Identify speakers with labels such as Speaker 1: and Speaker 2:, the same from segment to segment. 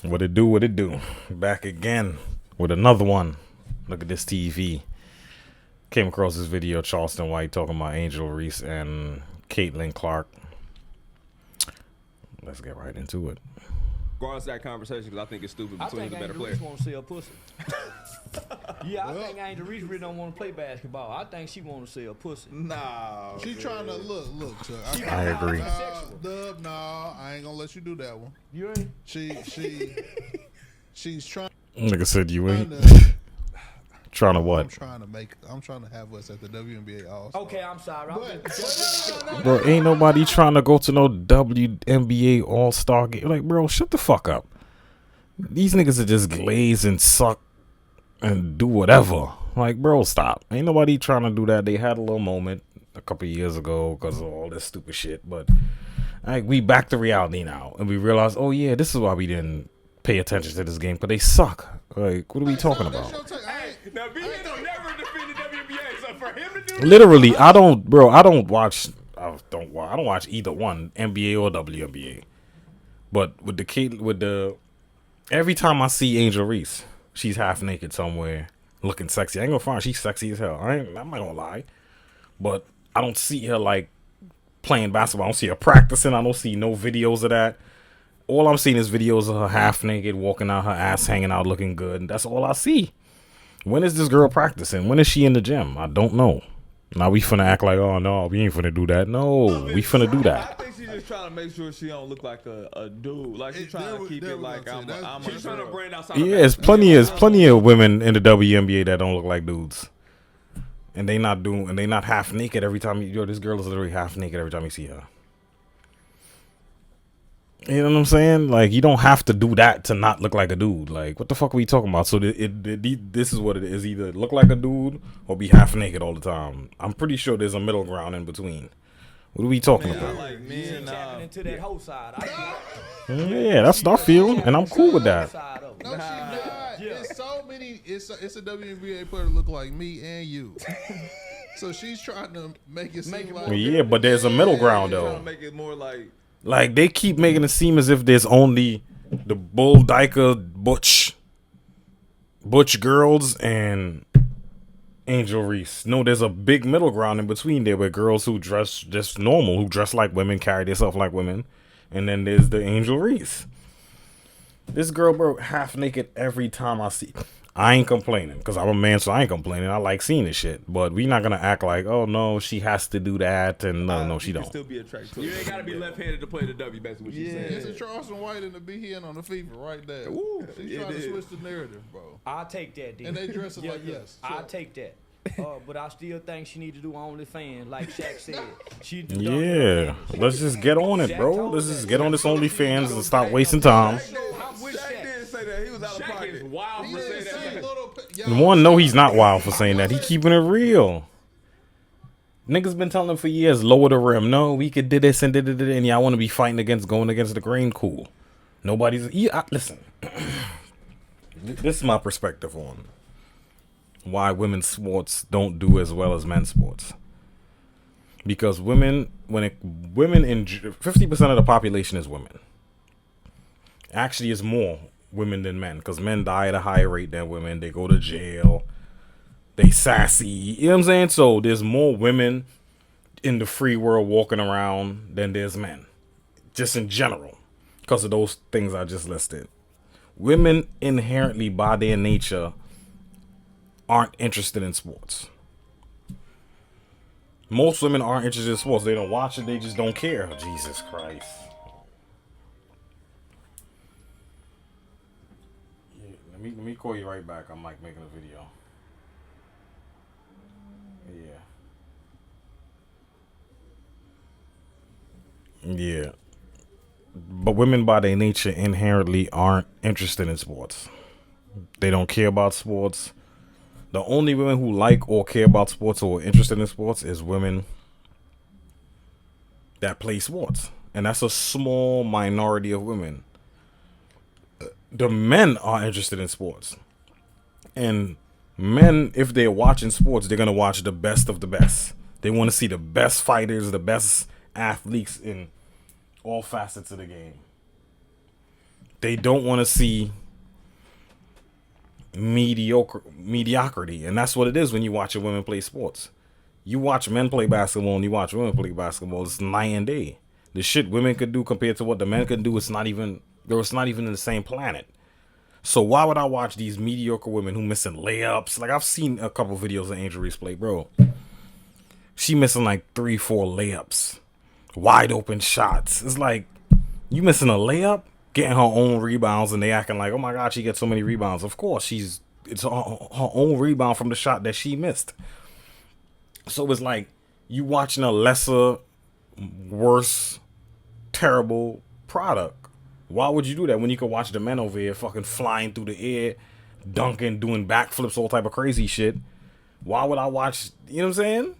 Speaker 1: What it do? What it do? Back again with another one. Look at this TV. Came across this video, Charleston White talking about Angel Reese and Caitlin Clark. Let's get right into it.
Speaker 2: Regardless of that conversation, because I think it's stupid. Between who's a better player.
Speaker 3: I think Angel Reese want to see her pussy. Yeah, I think Angel Reese really don't want to play basketball. I think she want to see her pussy.
Speaker 4: Nah, she trying to look. Chuck.
Speaker 1: I agree.
Speaker 4: Dub, nah, I ain't gonna let you do that one.
Speaker 3: You ain't?
Speaker 4: She's trying.
Speaker 1: Like I said, you ain't trying to what?
Speaker 4: I'm trying to have us at the WNBA All-Star.
Speaker 3: Okay, I'm sorry.
Speaker 1: Bro, ain't nobody trying to go to no WNBA All-Star game. Like, bro, shut the fuck up. These niggas are just glaze and suck and do whatever. Like, bro, stop. Ain't nobody trying to do that. They had a little moment a couple years ago because of all this stupid shit. But we back to reality now. And we realize, oh, yeah, this is why we didn't pay attention to this game. Because they suck. Like, what are we talking about?
Speaker 2: Now, B don't never defend the WNBA, so for him to do
Speaker 1: Literally, I don't watch either one, NBA or WNBA. But with the every time I see Angel Reese, she's half naked somewhere, looking sexy. I ain't gonna front, she's sexy as hell. I'm not gonna lie, but I don't see her like playing basketball. I don't see her practicing. I don't see no videos of that. All I'm seeing is videos of her half naked, walking out, her ass hanging out, looking good. And that's all I see. When is this girl practicing? When is she in the gym? I don't know. Now we finna act like, oh no, we ain't finna do that. No, we finna do
Speaker 2: I
Speaker 1: that.
Speaker 2: think she's just trying to make sure she don't look like a dude. Like she's trying to keep it like she's trying to brand outside.
Speaker 1: Yeah, there's plenty of women in the WNBA that don't look like dudes, and they not half naked every time. This girl is literally half naked every time you see her. You know what I'm saying? Like, you don't have to do that to not look like a dude. Like, what the fuck are we talking about? So this is what it is: either look like a dude or be half naked all the time. I'm pretty sure there's a middle ground in between. What are we talking about?
Speaker 2: Like
Speaker 3: tapping into that whole side.
Speaker 1: Yeah, that's what I feel, and I'm cool with that.
Speaker 4: No, she not. It's so many. It's a WNBA player that look like me and you. So she's trying to make it seem like.
Speaker 1: Yeah, but there's a middle ground
Speaker 2: trying
Speaker 1: though.
Speaker 2: to make it more like
Speaker 1: They keep making it seem as if there's only the Bull Dyker Butch girls and Angel Reese. No, there's a big middle ground in between there with girls who dress just normal, who dress like women, carry themselves like women. And then there's the Angel Reese. This girl, bro, half naked every time I see. I ain't complaining because I'm a man, so I ain't complaining. I like seeing this shit. But we not going to act like, oh, no, she has to do that. And no, she don't.
Speaker 2: Still be attracted to. You ain't got to be left-handed to play the W, basically what she's saying.
Speaker 4: It's a Charleston White and the be here on the FIFA right there.
Speaker 2: Ooh,
Speaker 4: she's trying to switch the narrative, bro.
Speaker 3: I'll take that, dude.
Speaker 4: And they dress it like this.
Speaker 3: I'll take that. But I still think she need to do OnlyFans, like Shaq said.
Speaker 1: Yeah, let's just get on it, bro. Let's just get on this OnlyFans and stop wasting time.
Speaker 2: Shaq did say that. He was out of pocket. Is wild for saying that.
Speaker 1: One, no, he's not wild for saying that. He keeping it real. Niggas been telling him for years, lower the rim. No, we could do this and and y'all want to be fighting going against the grain. Cool. Nobody's. Listen, this is my perspective on why women's sports don't do as well as men's sports. Because women, 50% of the population is women. Actually, it's more women than men, because men die at a higher rate than women. They go to jail. They sassy. You know what I'm saying? So there's more women in the free world walking around than there's men. Just in general. Because of those things I just listed. Women inherently, by their nature, aren't interested in sports. Most women aren't interested in sports. They don't watch it. They just don't care. Jesus Christ. Yeah, let me call you right back. I'm like making a video. Yeah. But women by their nature inherently aren't interested in sports. They don't care about sports. The only women who like or care about sports or are interested in sports is women that play sports. And that's a small minority of women. The men are interested in sports. And men, if they're watching sports, they're going to watch the best of the best. They want to see the best fighters, the best athletes in all facets of the game. They don't want to see mediocrity, and that's what it is when you watch a women play sports. You watch men play basketball and you watch women play basketball. It's night and day. The shit women could do compared to what the men could do, it's not even in the same planet. So why would I watch these mediocre women who missing layups? Like, I've seen a couple videos of Angel Reese play, bro. She missing like 3-4 layups, wide open shots. It's like, you missing a layup, getting her own rebounds, and they acting like, oh my god, she gets so many rebounds. Of course, it's her own rebound from the shot that she missed. So it's like you watching a lesser, worse, terrible product. Why would you do that when you could watch the men over here fucking flying through the air, dunking, doing backflips, all type of crazy shit? Why would I watch, you know what I'm saying?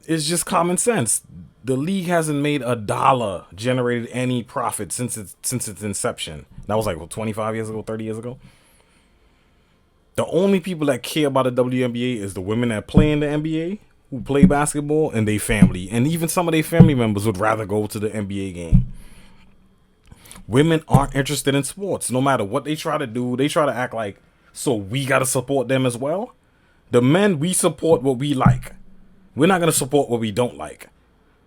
Speaker 1: It's just common sense. The league hasn't made $1 generated any profit since its inception. That was like, what, 25 years ago, 30 years ago? The only people that care about the WNBA is the women that play in the NBA, who play basketball, and their family. And even some of their family members would rather go to the NBA game. Women aren't interested in sports. No matter what they try to do, they try to act like, so we got to support them as well? The men, we support what we like. We're not going to support what we don't like.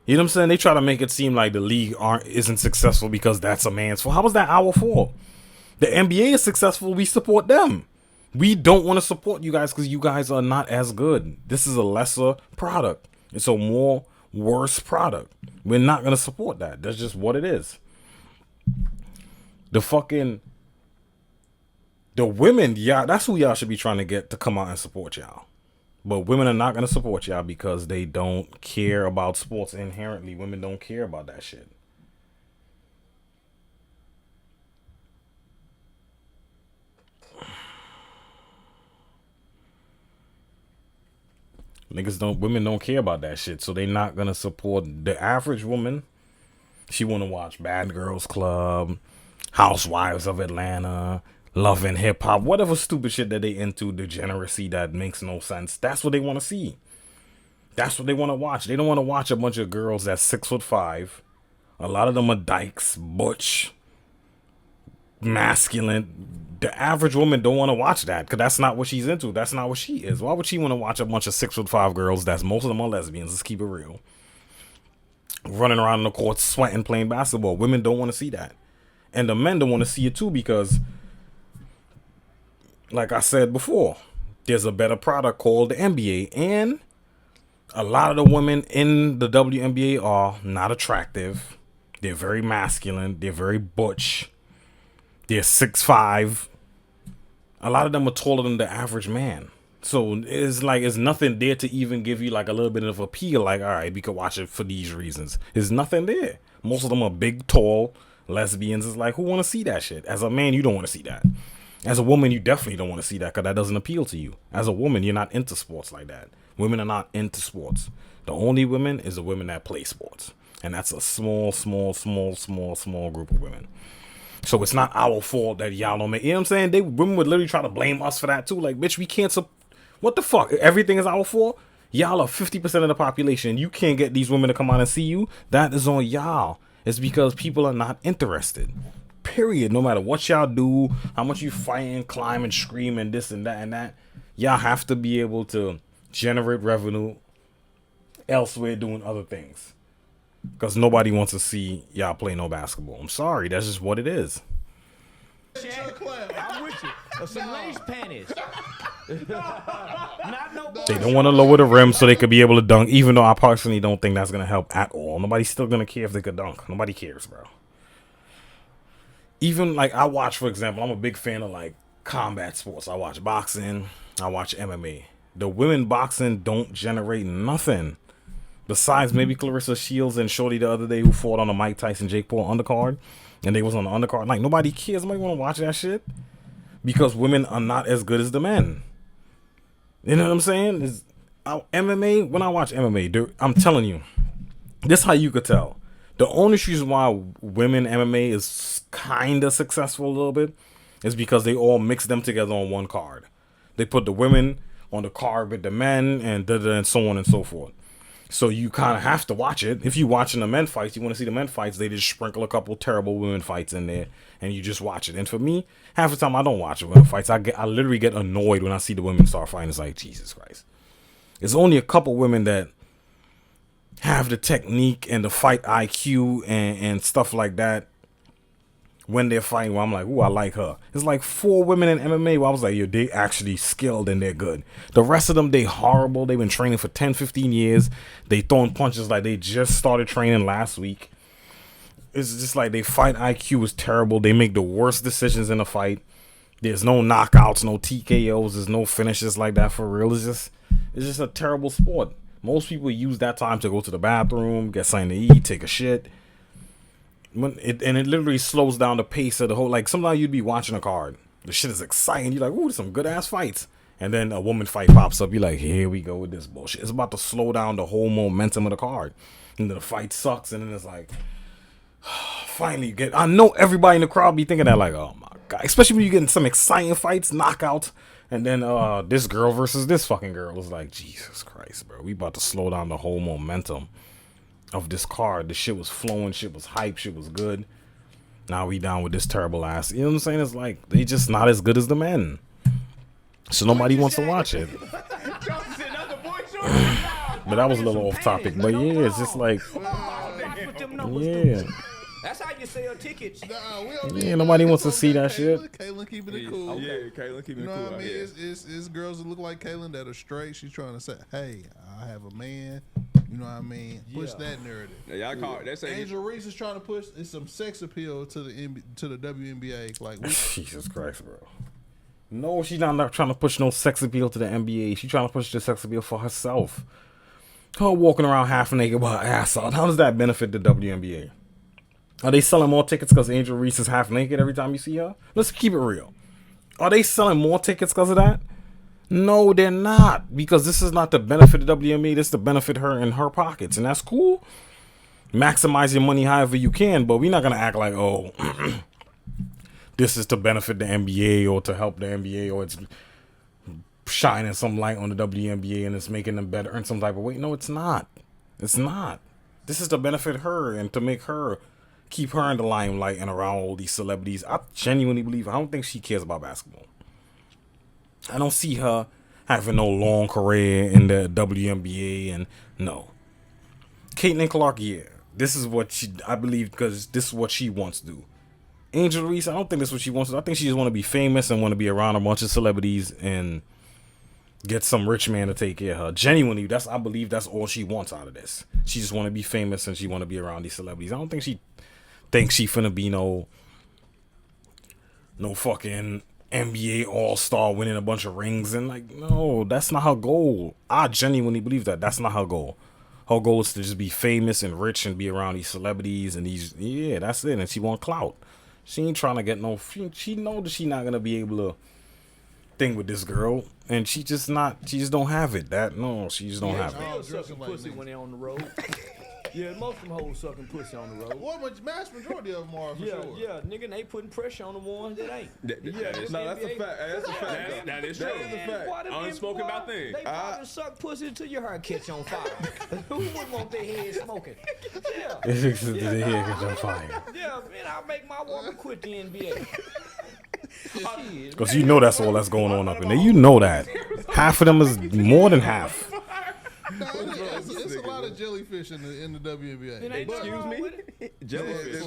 Speaker 1: You know what I'm saying? They try to make it seem like the league isn't successful because that's a man's fault. How was that our fault? The NBA is successful. We support them. We don't want to support you guys because you guys are not as good. This is a lesser product. It's a more worse product. We're not going to support that. That's just what it is. The women, yeah, that's who y'all should be trying to get to come out and support y'all. But women are not going to support y'all because they don't care about sports inherently. Women don't care about that shit. Women don't care about that shit. So they not going to support the average woman. She want to watch Bad Girls Club, Housewives of Atlanta, Love and Hip Hop, whatever stupid shit that they into, degeneracy that makes no sense. That's what they want to see. That's what they want to watch. They don't want to watch a bunch of girls that's 6'5". A lot of them are dykes, butch, masculine. The average woman don't want to watch that because that's not what she's into. That's not what she is. Why would she want to watch a bunch of 6'5" girls that's most of them are lesbians? Let's keep it real. Running around in the court, sweating, playing basketball. Women don't want to see that. And the men don't want to see it too because, like I said before, there's a better product called the NBA. And a lot of the women in the WNBA are not attractive. They're very masculine. They're very butch. They're 6'5". A lot of them are taller than the average man. So it's like, it's nothing there to even give you like a little bit of appeal. Like, all right, we could watch it for these reasons. There's nothing there. Most of them are big, tall lesbians. It's like, who want to see that shit? As a man, you don't want to see that. As a woman, you definitely don't want to see that because that doesn't appeal to you. As a woman, you're not into sports like that. Women are not into sports. The only women is the women that play sports. And that's a small group of women. So it's not our fault that y'all don't make, you know what I'm saying? Women would literally try to blame us for that too. Like, bitch, we can't, what the fuck? Everything is our fault? Y'all are 50% of the population. You can't get these women to come out and see you. That is on y'all. It's because people are not interested. Period. No matter what y'all do, how much you fighting, climbing, screaming, this and that and that, y'all have to be able to generate revenue elsewhere doing other things. Because nobody wants to see y'all play no basketball. I'm sorry, that's just what it is.
Speaker 3: I'm with you. Some lace panties.
Speaker 1: They don't want to lower the rim so they could be able to dunk, even though I personally don't think that's going to help at all. Nobody's still going to care if they could dunk. Nobody cares, bro. Even like I watch, for example, I'm a big fan of like combat sports. I watch boxing. I watch MMA. The women boxing don't generate nothing. Besides maybe Clarissa Shields and Shorty the other day who fought on the Mike Tyson Jake Paul undercard. And they was on the undercard. Like, nobody cares. Nobody want to watch that shit. Because women are not as good as the men. You know what I'm saying? MMA, when I watch MMA, I'm telling you, this is how you could tell. The only reason why women MMA is kind of successful a little bit is because they all mix them together on one card. They put the women on the card with the men and so on and so forth. So you kind of have to watch it. If you're watching the men fights, you want to see the men fights, they just sprinkle a couple terrible women fights in there, and you just watch it. And for me, half the time I don't watch women fights. I literally get annoyed when I see the women start fighting. It's like, Jesus Christ. There's only a couple women that have the technique and the fight IQ and stuff like that when they're fighting, where I'm like, ooh, I like her. It's like 4 women in MMA where I was like, yo, they actually skilled and they're good. The rest of them, they horrible. They've been training for 10, 15 years. They throwing punches like they just started training last week. It's just like they fight IQ is terrible. They make the worst decisions in the fight. There's no knockouts, no TKOs. There's no finishes like that for real. It's just a terrible sport. Most people use that time to go to the bathroom, get something to eat, take a shit. It literally slows down the pace of the whole. Like, sometimes you'd be watching a card. The shit is exciting. You're like, ooh, there's some good ass fights. And then a woman fight pops up. You're like, here we go with this bullshit. It's about to slow down the whole momentum of the card. And then the fight sucks. And then it's like, finally I know everybody in the crowd be thinking that, like, oh my God. Especially when you're getting some exciting fights, knockouts. And then this girl versus this fucking girl. It's like, Jesus Christ, bro. We about to slow down the whole momentum of this card. The shit was flowing, shit was hype, shit was good. Now we down with this terrible ass. You know what I'm saying? It's like they just not as good as the men. So nobody wants to watch it. But that was a little off topic. But yeah, it's just like, yeah.
Speaker 3: That's how you sell tickets.
Speaker 1: Yeah, nobody wants to see that shit.
Speaker 4: Kaylin keeping it cool.
Speaker 2: Okay. Yeah, Kaylin keeping it cool.
Speaker 4: You know what I mean? It's girls that look like Kaylin that are straight. She's trying to say, hey, I have a man. You know what I mean? Push that narrative.
Speaker 2: Yeah, y'all call it. That's
Speaker 4: Angel Reese is trying to push some sex appeal to the WNBA. Like,
Speaker 1: Jesus Christ, bro. No, she's not trying to push no sex appeal to the NBA. She's trying to push the sex appeal for herself. Her walking around half naked with her ass out. How does that benefit the WNBA? Are they selling more tickets because Angel Reese is half naked every time you see her? Let's keep it real. Are they selling more tickets because of that? No, they're not. Because this is not to benefit the WNBA. This is to benefit her in her pockets. And that's cool. Maximize your money however you can. But we're not going to act like, oh, this is to benefit the NBA or to help the NBA or it's shining some light on the WNBA and it's making them better in some type of way. No, it's not. It's not. This is to benefit her and to make her, keep her in the limelight and around all these celebrities. I genuinely believe, I don't think she cares about basketball. I don't see her having no long career in the WNBA, and no. Caitlin Clark, yeah. This is what I believe, because this is what she wants to do. Angel Reese, I don't think this is what she wants to do. I think she just want to be famous and want to be around a bunch of celebrities and get some rich man to take care of her. Genuinely, I believe that's all she wants out of this. She just want to be famous and she want to be around these celebrities. I don't think she thinks she finna be no fucking NBA all-star winning a bunch of rings. And like, no, that's not her goal. I genuinely believe that's not her goal. Her goal is to just be famous and rich and be around these celebrities and yeah, that's it. And she want clout. She ain't trying to get no, she know that she not going to be able to thing with this girl, and she just don't have it. She just don't have it.
Speaker 3: Sucking pussy when they on the road. Yeah, most of them hoes sucking pussy on the road.
Speaker 4: Well, mass majority of them are for sure.
Speaker 3: Yeah, nigga, they putting pressure on the ones that ain't.
Speaker 2: That's a fact. That's a fact. That is true. That is a fact. Unspoken about things.
Speaker 3: They probably suck pussy until your hair catch on fire. Who wouldn't want their head smoking? Yeah.
Speaker 1: Their head catch on fire.
Speaker 3: Yeah, man, I'll make my woman quit the NBA.
Speaker 1: Because you know that's all that's going on up in there. You know that. Half of them is more than half.
Speaker 4: No, it's a lot of jellyfish in the WNBA.
Speaker 2: Excuse me? Jellyfish.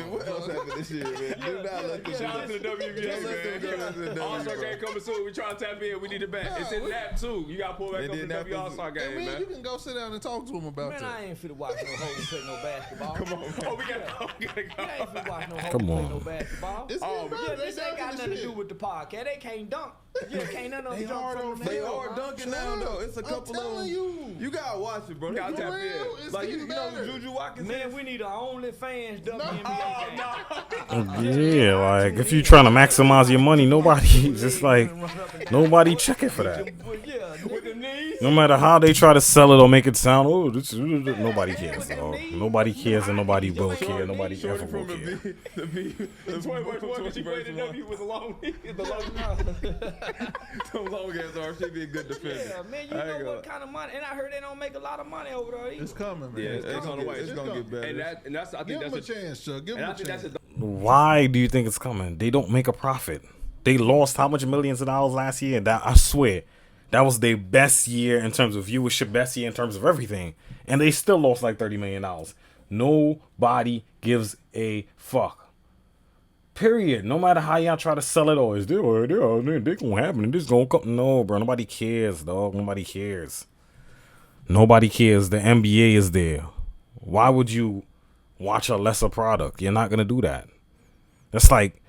Speaker 2: What else happened this year, man? Do not let this shout out to the WNBA, man. All-Star game coming soon. We trying to tap in. We need it back. It's in lap too. You got to pull back up the W All-Star game, man.
Speaker 4: You can go sit down and talk to him about that.
Speaker 3: Man, I ain't finna watch no hoes play no basketball.
Speaker 2: Come on, man. Oh, we got to go.
Speaker 3: I ain't finna watch no hoes play no basketball.
Speaker 4: Yeah,
Speaker 3: this ain't got nothing to do with the podcast. They can't dunk. Yeah, can't none of them jump from the
Speaker 2: They
Speaker 3: field.
Speaker 2: are dunking now, though. It's a couple of them. You gotta watch it, bro. You gotta tap in. Like, you know who Juju Watkins?
Speaker 3: Man, we need our OnlyFans WNBA
Speaker 1: game. Yeah, like, if you trying to maximize your money, nobody checking for that.
Speaker 3: Yeah, with the knees.
Speaker 1: No matter how they try to sell it or make it sound, oh, this, nobody cares, dog. Nobody cares and nobody will care. Nobody ever will care.
Speaker 2: The 20 she played in W was a long Some long ass arm. She'd be a good defender.
Speaker 3: Yeah, man, you know what kind of money? And I heard they don't make a lot of money over there.
Speaker 4: It's coming, man.
Speaker 2: Yeah, it's on the way. It's gonna get better. And that's I think
Speaker 4: Give
Speaker 2: that's
Speaker 4: him a chance, Chuck. Give him a chance.
Speaker 1: Why do you think it's coming? They don't make a profit. They lost how much millions of dollars last year? That I swear, that was their best year in terms of viewership, best year in terms of everything, and they still lost like $30 million. Nobody gives a fuck. Period. No matter how y'all try to sell it, or is they gonna happen and this gonna come. No, bro. Nobody cares, dog. Nobody cares. Nobody cares. The NBA is there. Why would you watch a lesser product? You're not gonna do that. That's like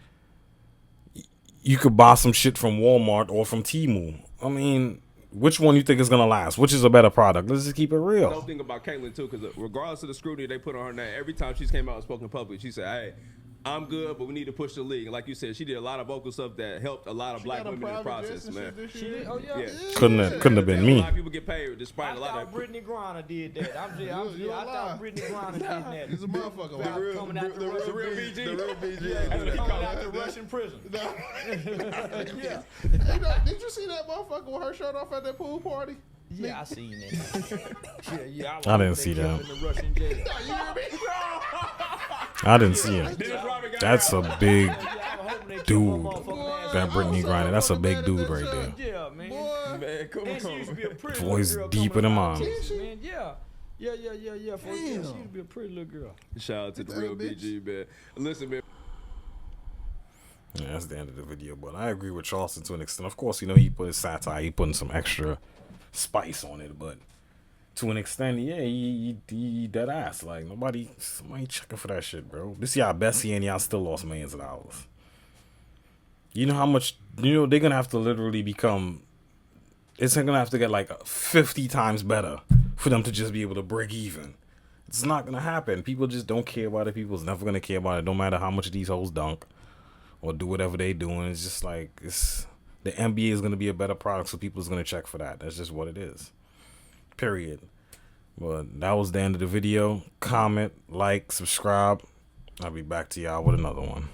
Speaker 1: you could buy some shit from Walmart or from Temu. I mean, which one you think is gonna last? Which is a better product? Let's just keep it real.
Speaker 2: I don't think about Caitlyn too, because regardless of the scrutiny they put on her name, every time she's came out and spoken public, she said, "Hey, I'm good, but we need to push the league." And like you said, she did a lot of vocal stuff that helped a lot of black women in the process, man.
Speaker 3: She did? Oh, yeah.
Speaker 1: Couldn't have been
Speaker 2: A
Speaker 1: me.
Speaker 2: lot of people get paid despite a lot of.
Speaker 3: Brittany Griner did that. I thought Brittany Griner did that.
Speaker 4: He's a motherfucker.
Speaker 3: Coming out the
Speaker 2: real BG.
Speaker 4: The real BG.
Speaker 3: coming out the Russian prison.
Speaker 4: Yeah. Did you see that motherfucker with her shirt off at that pool party?
Speaker 3: Yeah, I seen that. yeah.
Speaker 1: I didn't see that.
Speaker 3: In the Russian jail.
Speaker 1: I didn't see it. That's a big dude. That Brittany Griner. That's a big dude right there.
Speaker 3: Yeah, man.
Speaker 2: Man, come
Speaker 3: And she used to be a pretty
Speaker 1: Voice
Speaker 3: little girl
Speaker 1: deeper than
Speaker 3: coming out
Speaker 1: mine.
Speaker 3: of Texas, man. Yeah. Yeah. She used to be a pretty little girl.
Speaker 2: Shout out to the real BG, man. Listen, man.
Speaker 1: Yeah, that's the end of the video. But I agree with Charleston to an extent. Of course, he put his satire, he putting some extra spice on it, but to an extent, yeah, he dead ass. Like somebody checking for that shit, bro. This y'all best year and y'all still lost millions of dollars. You know how much? They're gonna have to literally become. It's gonna have to get like 50 times better for them to just be able to break even. It's not gonna happen. People just don't care about it. People's never gonna care about it. No matter how much these hoes dunk or do whatever they doing. It's just like the NBA is gonna be a better product, so people's gonna check for that. That's just what it is. Period. But that was the end of the video. Comment, like, subscribe. I'll be back to y'all with another one.